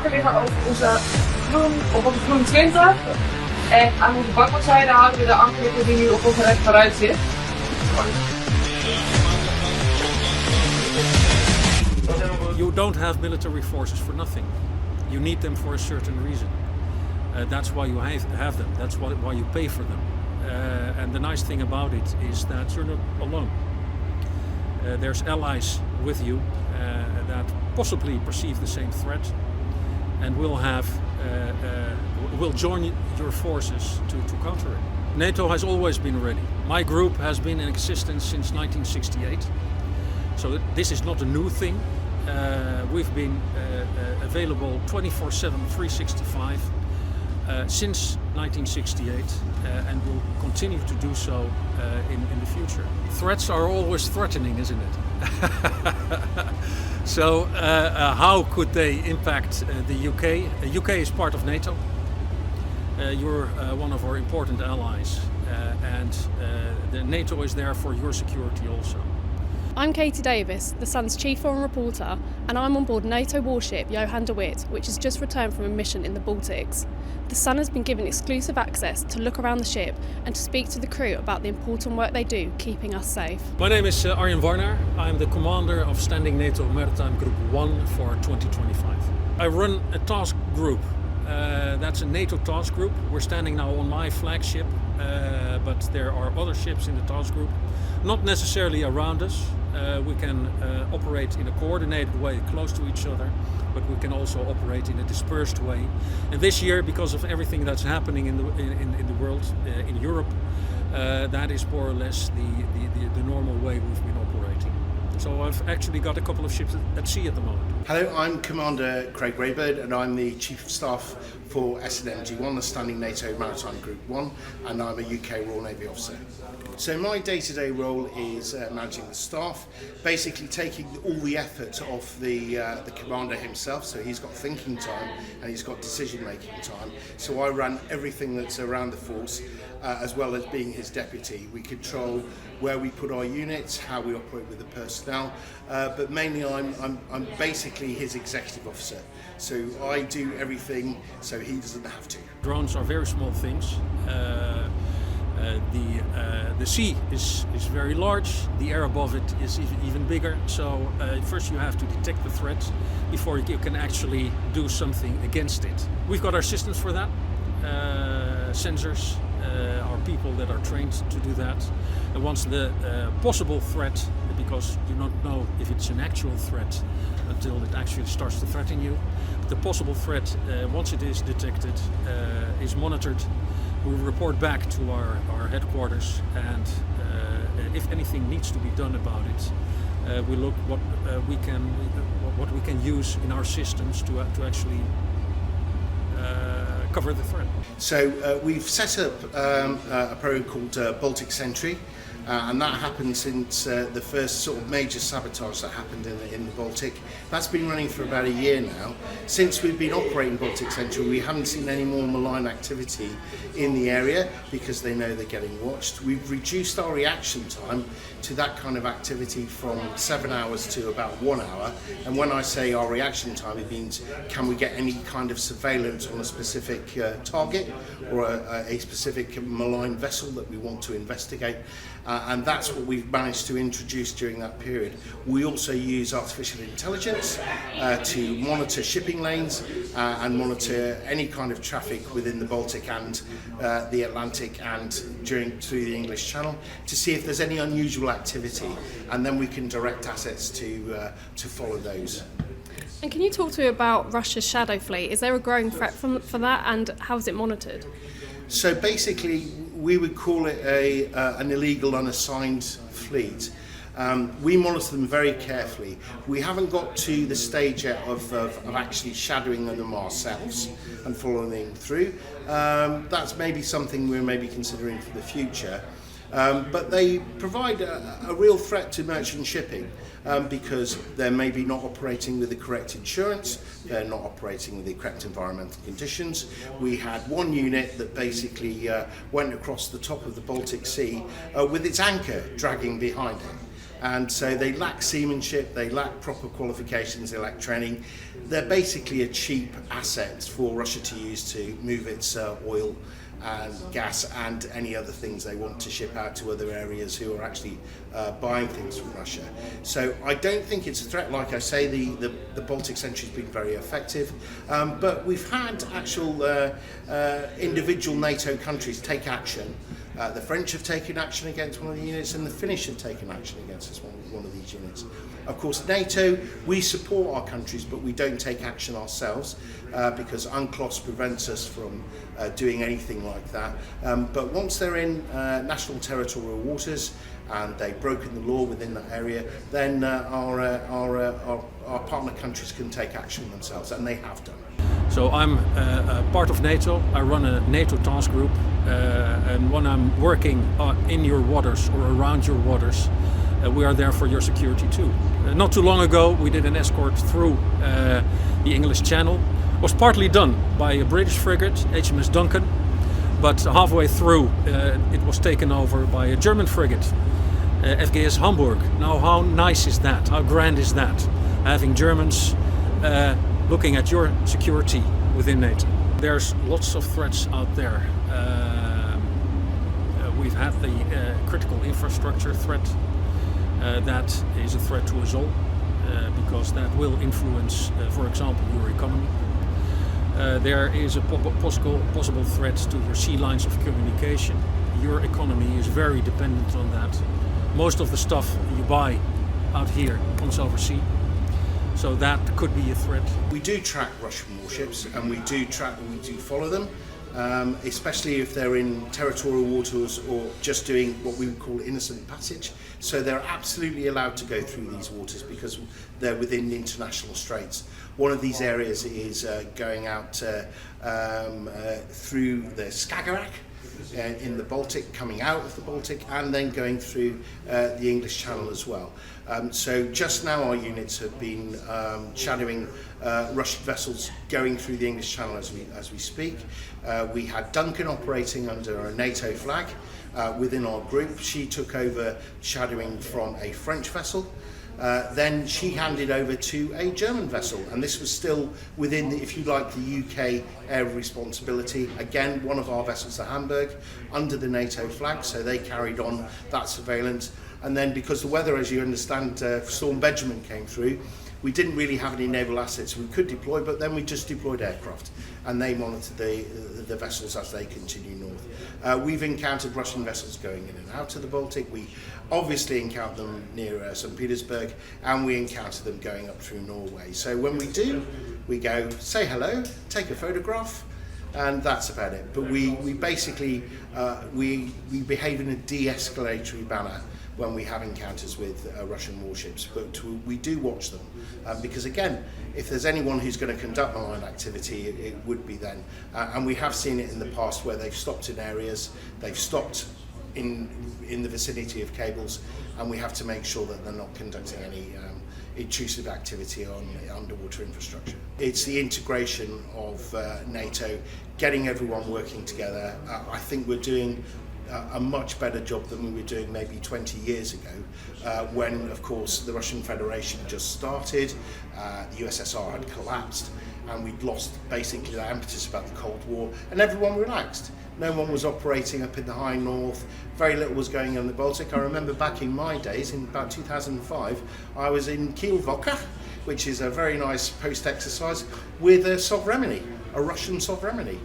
hakken liggen over onze groen 20. En aan onze bakboordzijde houden we de ankerwikker die nu op onze rechteruit zit. You don't have military forces for nothing. You need them for a certain reason. That's why you have them. That's why you pay for them. And the nice thing about it is that you're not alone. There's allies with you that possibly perceive the same threat and will join your forces to counter it. NATO has always been ready. My group has been in existence since 1968. So this is not a new thing. We've been available 24/7, 365 since 1968 and will continue to do so in the future. Threats are always threatening, isn't it? So how could they impact the UK? UK is part of NATO. You're one of our important allies and the NATO is there for your security also. I'm Katie Davis, the Sun's chief foreign reporter, and I'm on board NATO warship Johan de Witt, which has just returned from a mission in the Baltics. The Sun has been given exclusive access to look around the ship and to speak to the crew about the important work they do keeping us safe. My name is Arjen Warner. I'm the commander of Standing Nato Maritime Group 1 for 2025. I run a task group. That's a NATO task group. We're standing now on my flagship, but there are other ships in the task group, not necessarily around us. We can operate in a coordinated way close to each other, but we can also operate in a dispersed way. And this year, because of everything that's happening in the world, in Europe, that is more or less the normal way we've been operating. So I've actually got a couple of ships at sea at the moment. Hello, I'm Commander Craig Raeburn and I'm the Chief of Staff for SNMG1, the Standing NATO Maritime Group 1, and I'm a UK Royal Navy officer. So my day-to-day role is managing the staff, basically taking all the effort off the commander himself, so he's got thinking time and he's got decision-making time. So I run everything that's around the force, as well as being his deputy. We control where we put our units, how we operate with the personnel, but mainly I'm basically his executive officer. So I do everything so he doesn't have to. Drones are very small things. The sea is very large, the air above it is even bigger, so first you have to detect the threat before you can actually do something against it. We've got our systems for that, sensors, our people that are trained to do that. And once the possible threat, because you don't know if it's an actual threat until it actually starts to threaten you, but the possible threat, once it is detected, is monitored. We report back to our headquarters, and if anything needs to be done about it, we look what we can use in our systems to actually cover the threat. So we've set up a program called Baltic Sentry, and that happened since the first sort of major sabotage that happened in the Baltic. That's been running for about a year now. Since we've been operating Baltic Sentry, we haven't seen any more malign activity in the area because they know they're getting watched. We've reduced our reaction time to that kind of activity from 7 hours to about 1 hour. And when I say our reaction time, it means can we get any kind of surveillance on a specific target or a specific malign vessel that we want to investigate. And that's what we've managed to introduce during that period. We also use artificial intelligence to monitor shipping lanes and monitor any kind of traffic within the Baltic and the Atlantic and through the English Channel to see if there's any unusual activity, and then we can direct assets to follow those. And can you talk to me about Russia's shadow fleet? Is there a growing threat for that, and how is it monitored? So basically, we would call it an illegal unassigned fleet. We monitor them very carefully. We haven't got to the stage yet of actually shadowing them ourselves and following them through. That's maybe something we're maybe considering for the future. But they provide a real threat to merchant shipping because they're maybe not operating with the correct insurance, they're not operating with the correct environmental conditions. We had one unit that basically went across the top of the Baltic Sea with its anchor dragging behind it. And so they lack seamanship, they lack proper qualifications, they lack training. They're basically a cheap asset for Russia to use to move its oil and gas and any other things they want to ship out to other areas who are actually buying things from Russia. So I don't think it's a threat. Like I say, the Baltic Sentry has been very effective, but we've had actual individual NATO countries take action. The French have taken action against one of the units, and the Finnish have taken action against one of these units. Of course, NATO, we support our countries, but we don't take action ourselves because UNCLOS prevents us from doing anything like that. But once they're in national territorial waters and they've broken the law within that area, then our partner countries can take action themselves, and they have done. So I'm part of NATO. I run a NATO task group, and when I'm working in your waters or around your waters, we are there for your security too. Not too long ago, we did an escort through the English Channel. It was partly done by a British frigate, HMS Duncan, but halfway through it was taken over by a German frigate, FGS Hamburg. Now, how nice is that? How grand is that? Having Germans looking at your security within NATO. There's lots of threats out there. We've had the critical infrastructure threat. That is a threat to us all because that will influence, for example, your economy. There is a possible threat to your sea lines of communication. Your economy is very dependent on that. Most of the stuff you buy out here comes overseas. So that could be a threat. We do track Russian warships, and we do follow them, especially if they're in territorial waters or just doing what we would call innocent passage. So they're absolutely allowed to go through these waters because they're within the international straits. One of these areas is going out through the Skagerrak in the Baltic, coming out of the Baltic, and then going through the English Channel as well. So just now our units have been shadowing Russian vessels going through the English Channel as we speak. We had Duncan operating under a NATO flag within our group. She took over shadowing from a French vessel. Then she handed over to a German vessel, and this was still within, if you like, the UK area of responsibility. Again, one of our vessels, the Hamburg, under the NATO flag, so they carried on that surveillance. And then because the weather, as you understand, Storm Benjamin came through, we didn't really have any naval assets we could deploy, but then we just deployed aircraft, and they monitored the vessels as they continue north. We've encountered Russian vessels going in and out of the Baltic. We obviously encounter them near St. Petersburg, and we encounter them going up through Norway. So when we do, we go, say hello, take a photograph, and that's about it. But we basically, we behave in a de-escalatory manner when we have encounters with Russian warships, but we do watch them because, again, if there's anyone who's going to conduct malign activity, it would be them. And we have seen it in the past where they've stopped in areas, they've stopped in the vicinity of cables, and we have to make sure that they're not conducting any intrusive activity on underwater infrastructure. It's the integration of NATO, getting everyone working together. I think we're doing a much better job than we were doing maybe 20 years ago when, of course, the Russian Federation just started, the USSR had collapsed, and we'd lost basically the impetus about the Cold War, and everyone relaxed. No one was operating up in the high north, very little was going on in the Baltic. I remember back in my days, in about 2005, I was in Kielwoka, which is a very nice post-exercise, with a Sovremeny, a Russian Sovremeny.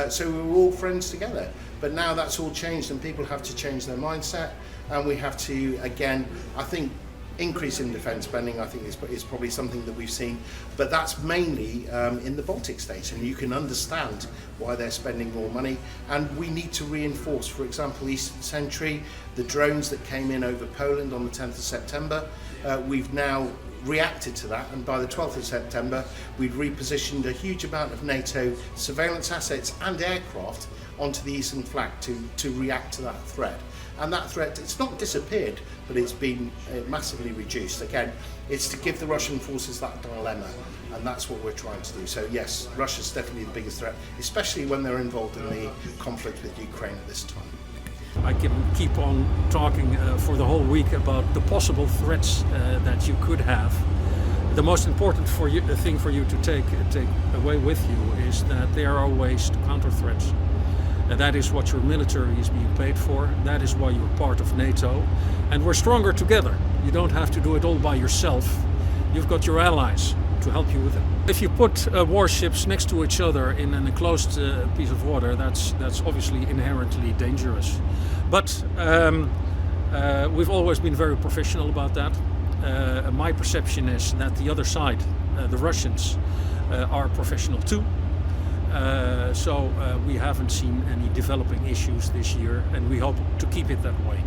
So we were all friends together. But now that's all changed, and people have to change their mindset, and we have to, again, I think, increase in defence spending, I think, is probably something that we've seen, but that's mainly in the Baltic states, and you can understand why they're spending more money. And we need to reinforce, for example, Eastern Sentry, the drones that came in over Poland on the 10th of September. We've now reacted to that, and by the 12th of September, we'd repositioned a huge amount of NATO surveillance assets and aircraft onto the eastern flank to react to that threat. And that threat, it's not disappeared, but it's been massively reduced. Again, it's to give the Russian forces that dilemma, and that's what we're trying to do. So yes, Russia's definitely the biggest threat, especially when they're involved in the conflict with Ukraine at this time. I can keep on talking for the whole week about the possible threats that you could have. The most important thing for you to take away with you is that there are ways to counter threats. And that is what your military is being paid for. That is why you're part of NATO. And we're stronger together. You don't have to do it all by yourself. You've got your allies to help you with it. If you put warships next to each other in an enclosed piece of water, that's obviously inherently dangerous. But we've always been very professional about that. My perception is that the other side, the Russians, are professional too. So we haven't seen any developing issues this year, and we hope to keep it that way.